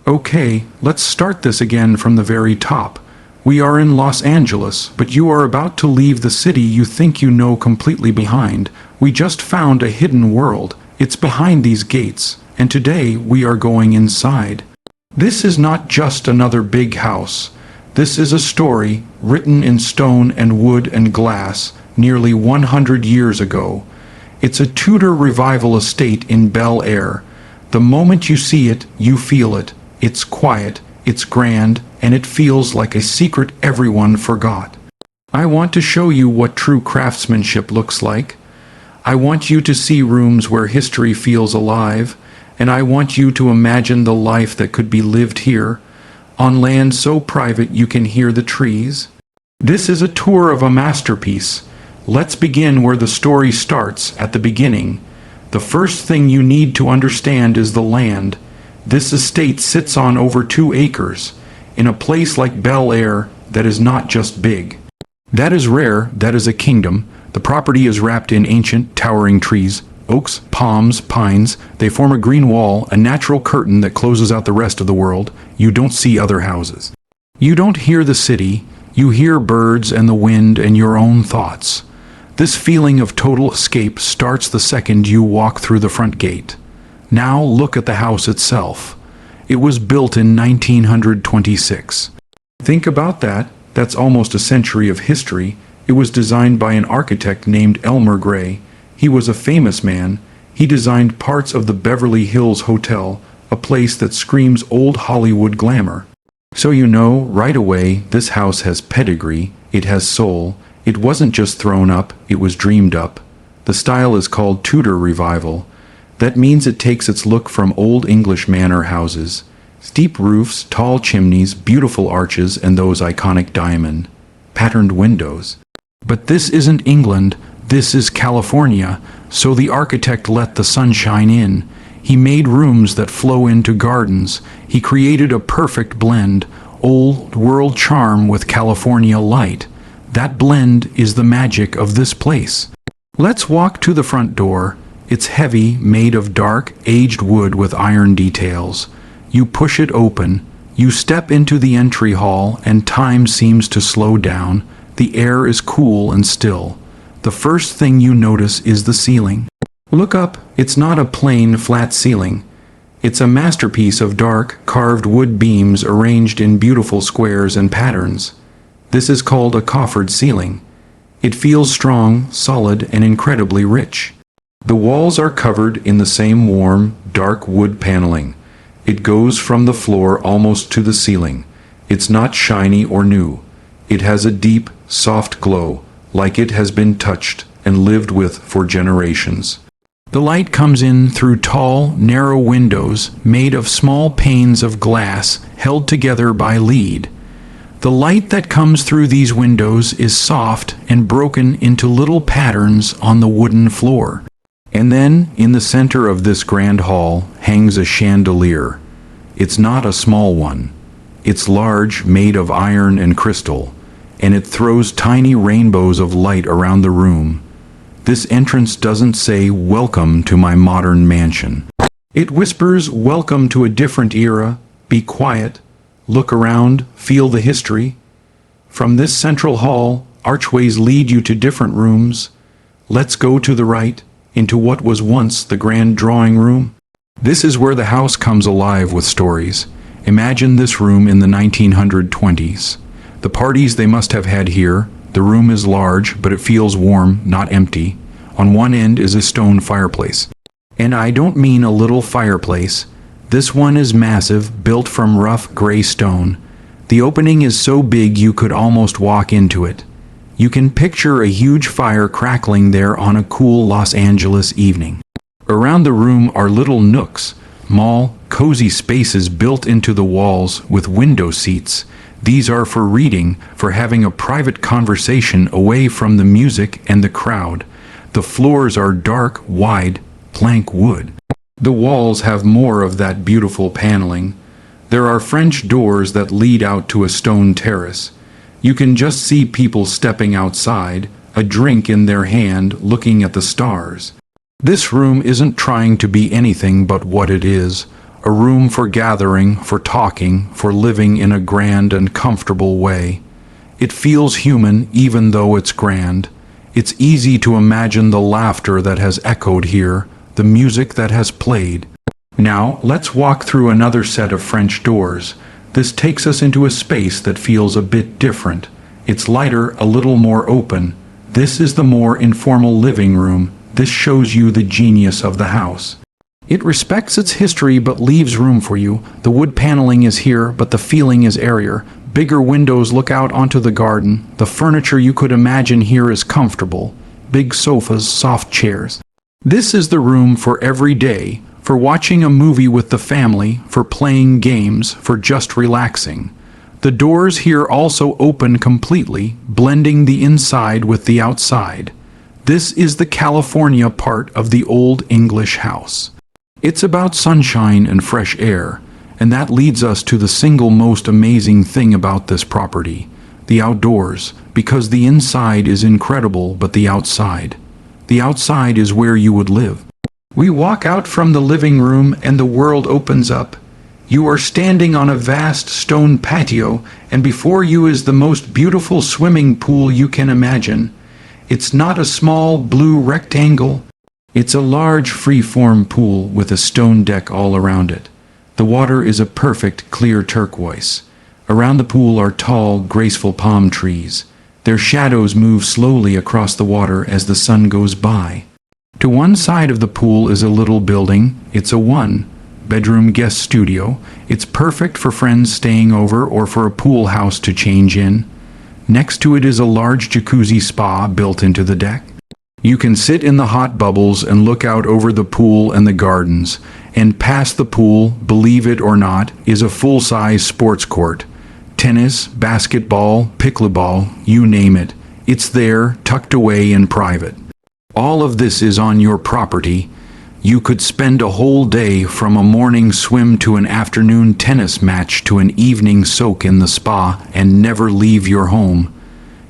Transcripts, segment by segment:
Okay, let's start this again from the very top. We are in Los Angeles, but you are about to leave the city you think you know completely behind. We just found a hidden world. It's behind these gates, and today we are going inside. This is not just another big house. This is a story written in stone and wood and glass nearly 100 years ago. It's a Tudor Revival estate in Bel Air. The moment you see it, you feel it. It's quiet, it's grand, and it feels like a secret everyone forgot. I want to show you what true craftsmanship looks like. I want you to see rooms where history feels alive, and I want you to imagine the life that could be lived here, on land so private you can hear the trees. This is a tour of a masterpiece. Let's begin where the story starts, at the beginning. The first thing you need to understand is the land. This estate sits on over 2 acres, in a place like Bel Air that is not just big. That is rare, that is a kingdom. The property is wrapped in ancient, towering trees, oaks, palms, pines. They form a green wall, a natural curtain that closes out the rest of the world. You don't see other houses. You don't hear the city. You hear birds and the wind and your own thoughts. This feeling of total escape starts the second you walk through the front gate. Now look at the house itself. It was built in 1926. Think about that. That's almost a century of history. It was designed by an architect named Elmer Grey. He was a famous man. He designed parts of the Beverly Hills Hotel, a place that screams old Hollywood glamour. So you know right away this house has pedigree, it has soul. It wasn't just thrown up, it was dreamed up. The style is called Tudor Revival. That means it takes its look from old English manor houses. Steep roofs, tall chimneys, beautiful arches, and those iconic diamond patterned windows. But this isn't England, this is California, so the architect let the sunshine in. He made rooms that flow into gardens. He created a perfect blend, old world charm with California light. That blend is the magic of this place. Let's walk to the front door. It's heavy, made of dark, aged wood with iron details. You push it open. You step into the entry hall, and time seems to slow down. The air is cool and still. The first thing you notice is the ceiling. Look up. It's not a plain, flat ceiling. It's a masterpiece of dark, carved wood beams arranged in beautiful squares and patterns. This is called a coffered ceiling. It feels strong, solid, and incredibly rich. The walls are covered in the same warm, dark wood paneling. It goes from the floor almost to the ceiling. It's not shiny or new. It has a deep, soft glow, like it has been touched and lived with for generations. The light comes in through tall, narrow windows made of small panes of glass held together by lead. The light that comes through these windows is soft and broken into little patterns on the wooden floor. And then, in the center of this grand hall, hangs a chandelier. It's not a small one. It's large, made of iron and crystal, and it throws tiny rainbows of light around the room. This entrance doesn't say, "Welcome to my modern mansion." It whispers, "Welcome to a different era. Be quiet. Look around. Feel the history." From this central hall, archways lead you to different rooms. Let's go to the right, into what was once the grand drawing room. This is where the house comes alive with stories. Imagine this room in the 1920s. The parties they must have had here. The room is large, but it feels warm, not empty. On one end is a stone fireplace. And I don't mean a little fireplace. This one is massive, built from rough gray stone. The opening is so big you could almost walk into it. You can picture a huge fire crackling there on a cool Los Angeles evening. Around the room are little nooks, small, cozy spaces built into the walls with window seats. These are for reading, for having a private conversation away from the music and the crowd. The floors are dark, wide, plank wood. The walls have more of that beautiful paneling. There are French doors that lead out to a stone terrace. You can just see people stepping outside, a drink in their hand, looking at the stars. This room isn't trying to be anything but what it is, a room for gathering, for talking, for living in a grand and comfortable way. It feels human even though it's grand. It's easy to imagine the laughter that has echoed here, the music that has played. Now, let's walk through another set of French doors. This takes us into a space that feels a bit different. It's lighter, a little more open. This is the more informal living room. This shows you the genius of the house. It respects its history but leaves room for you. The wood paneling is here, but the feeling is airier. Bigger windows look out onto the garden. The furniture you could imagine here is comfortable. Big sofas, soft chairs. This is the room for every day, for watching a movie with the family, for playing games, for just relaxing. The doors here also open completely, blending the inside with the outside. This is the California part of the Old English house. It's about sunshine and fresh air, and that leads us to the single most amazing thing about this property, the outdoors, because the inside is incredible, but the outside is where you would live. We walk out from the living room and the world opens up. You are standing on a vast stone patio, and before you is the most beautiful swimming pool you can imagine. It's not a small blue rectangle. It's a large free-form pool with a stone deck all around it. The water is a perfect clear turquoise. Around the pool are tall, graceful palm trees. Their shadows move slowly across the water as the sun goes by. To one side of the pool is a little building. It's a one-bedroom guest studio. It's perfect for friends staying over or for a pool house to change in. Next to it is a large jacuzzi spa built into the deck. You can sit in the hot bubbles and look out over the pool and the gardens. And past the pool, believe it or not, is a full-size sports court. Tennis, basketball, pickleball, you name it. It's there, tucked away in private. All of this is on your property. You could spend a whole day, from a morning swim to an afternoon tennis match to an evening soak in the spa, and never leave your home.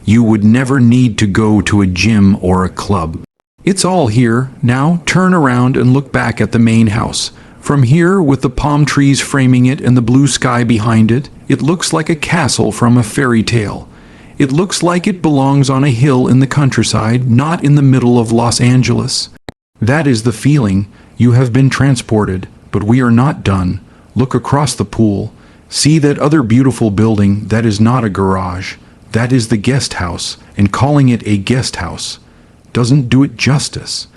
You would never need to go to a gym or a club. It's all here. Now turn around and look back at the main house. From here, with the palm trees framing it and the blue sky behind it, it looks like a castle from a fairy tale. It looks like it belongs on a hill in the countryside, not in the middle of Los Angeles. That is the feeling. You have been transported, but we are not done. Look across the pool. See that other beautiful building. That is not a garage. That is the guest house, and calling it a guest house doesn't do it justice.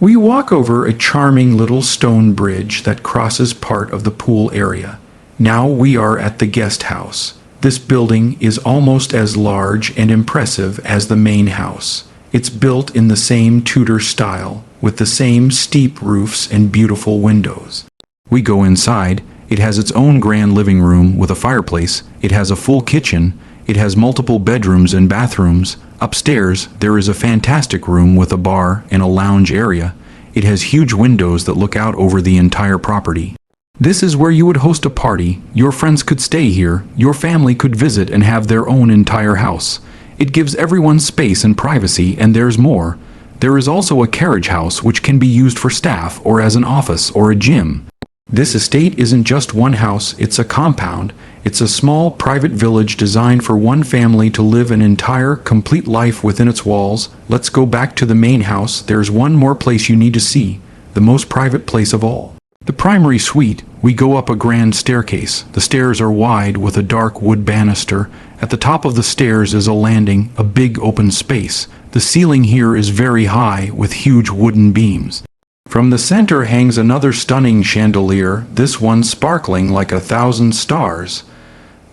We walk over a charming little stone bridge that crosses part of the pool area. Now we are at the guest house. This building is almost as large and impressive as the main house. It's built in the same Tudor style, with the same steep roofs and beautiful windows. We go inside. It has its own grand living room with a fireplace. It has a full kitchen. It has multiple bedrooms and bathrooms. Upstairs, there is a fantastic room with a bar and a lounge area. It has huge windows that look out over the entire property. This is where you would host a party. Your friends could stay here. Your family could visit and have their own entire house. It gives everyone space and privacy, and there's more. There is also a carriage house which can be used for staff or as an office or a gym. This estate isn't just one house, it's a compound. It's a small private village designed for one family to live an entire, complete life within its walls. Let's go back to the main house. There's one more place you need to see, the most private place of all. The primary suite. We go up a grand staircase. The stairs are wide with a dark wood banister. At the top of the stairs is a landing, a big open space. The ceiling here is very high with huge wooden beams. From the center hangs another stunning chandelier, this one sparkling like 1,000 stars.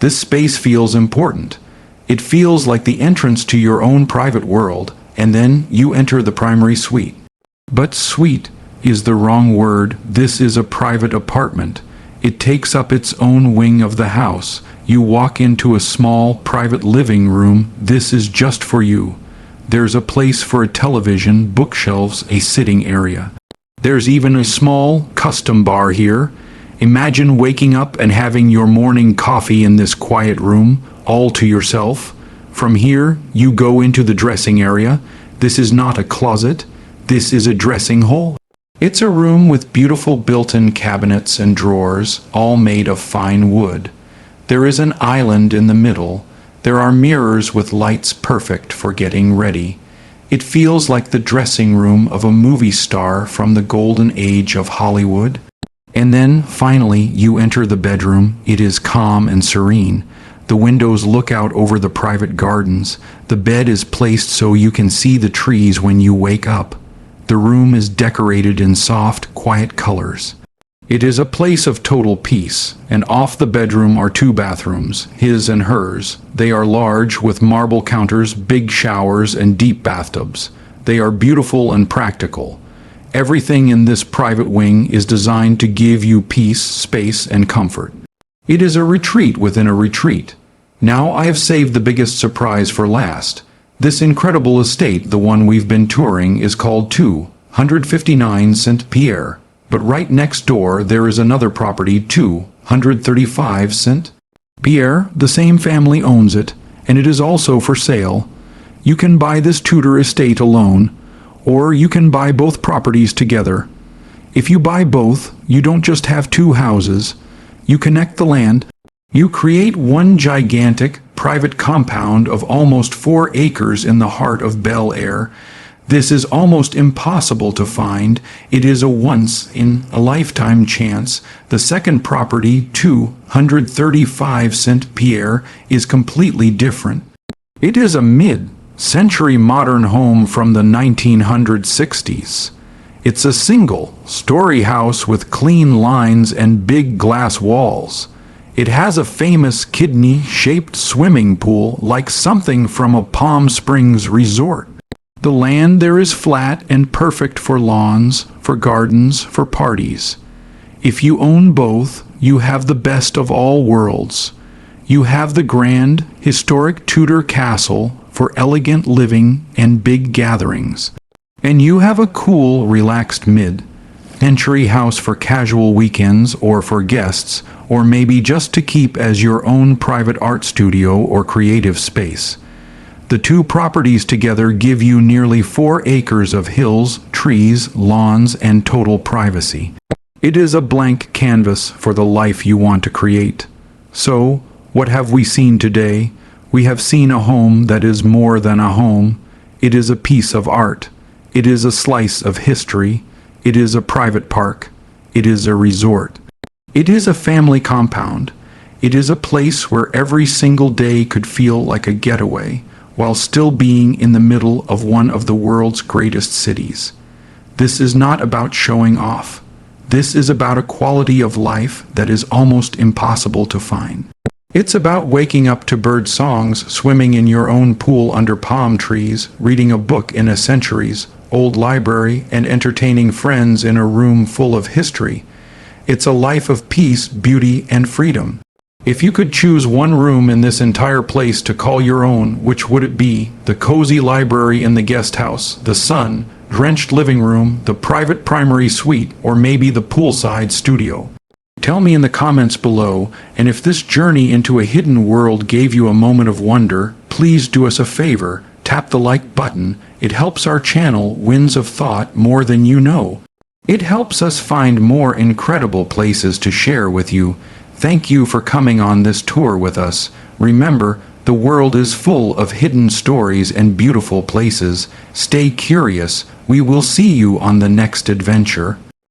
This space feels important. It feels like the entrance to your own private world, and then you enter the primary suite. But suite is the wrong word. This is a private apartment. It takes up its own wing of the house. You walk into a small private living room. This is just for you. There's a place for a television, bookshelves, a sitting area. There's even a small, custom bar here. Imagine waking up and having your morning coffee in this quiet room, all to yourself. From here, you go into the dressing area. This is not a closet. This is a dressing hole. It's a room with beautiful built-in cabinets and drawers, all made of fine wood. There is an island in the middle. There are mirrors with lights perfect for getting ready. It feels like the dressing room of a movie star from the golden age of Hollywood. And then, finally, you enter the bedroom. It is calm and serene. The windows look out over the private gardens. The bed is placed so you can see the trees when you wake up. The room is decorated in soft, quiet colors. It is a place of total peace, and off the bedroom are two bathrooms, his and hers. They are large, with marble counters, big showers, and deep bathtubs. They are beautiful and practical. Everything in this private wing is designed to give you peace, space, and comfort. It is a retreat within a retreat. Now I have saved the biggest surprise for last. This incredible estate, the one we've been touring, is called 259 St. Pierre. But right next door there is another property, 235 St. Pierre. The same family owns it, and it is also for sale. You can buy this Tudor estate alone, or you can buy both properties together. If you buy both, you don't just have two houses. You connect the land. You create one gigantic, private compound of almost 4 acres in the heart of Bel Air. This is almost impossible to find. It is a once-in-a-lifetime chance. The second property, 235 St. Pierre, is completely different. It is a mid-century modern home from the 1960s. It's a single-story house with clean lines and big glass walls. It has a famous kidney-shaped swimming pool like something from a Palm Springs resort. The land there is flat and perfect for lawns, for gardens, for parties. If you own both, you have the best of all worlds. You have the grand, historic Tudor castle for elegant living and big gatherings. And you have a cool, relaxed mid-century house for casual weekends or for guests, or maybe just to keep as your own private art studio or creative space. The two properties together give you nearly 4 acres of hills, trees, lawns, and total privacy. It is a blank canvas for the life you want to create. So, what have we seen today? We have seen a home that is more than a home. It is a piece of art. It is a slice of history. It is a private park. It is a resort. It is a family compound. It is a place where every single day could feel like a getaway, while still being in the middle of one of the world's greatest cities. This is not about showing off. This is about a quality of life that is almost impossible to find. It's about waking up to bird songs, swimming in your own pool under palm trees, reading a book in a centuries-old library, and entertaining friends in a room full of history. It's a life of peace, beauty, and freedom. If you could choose one room in this entire place to call your own, which would it be? The cozy library in the guest house, the sun-drenched living room, the private primary suite, or maybe the poolside studio? Tell me in the comments below, and if this journey into a hidden world gave you a moment of wonder, please do us a favor, tap the like button. It helps our channel, Winds of Thought, more than you know. It helps us find more incredible places to share with you. Thank you for coming on this tour with us. Remember, the world is full of hidden stories and beautiful places. Stay curious. We will see you on the next adventure.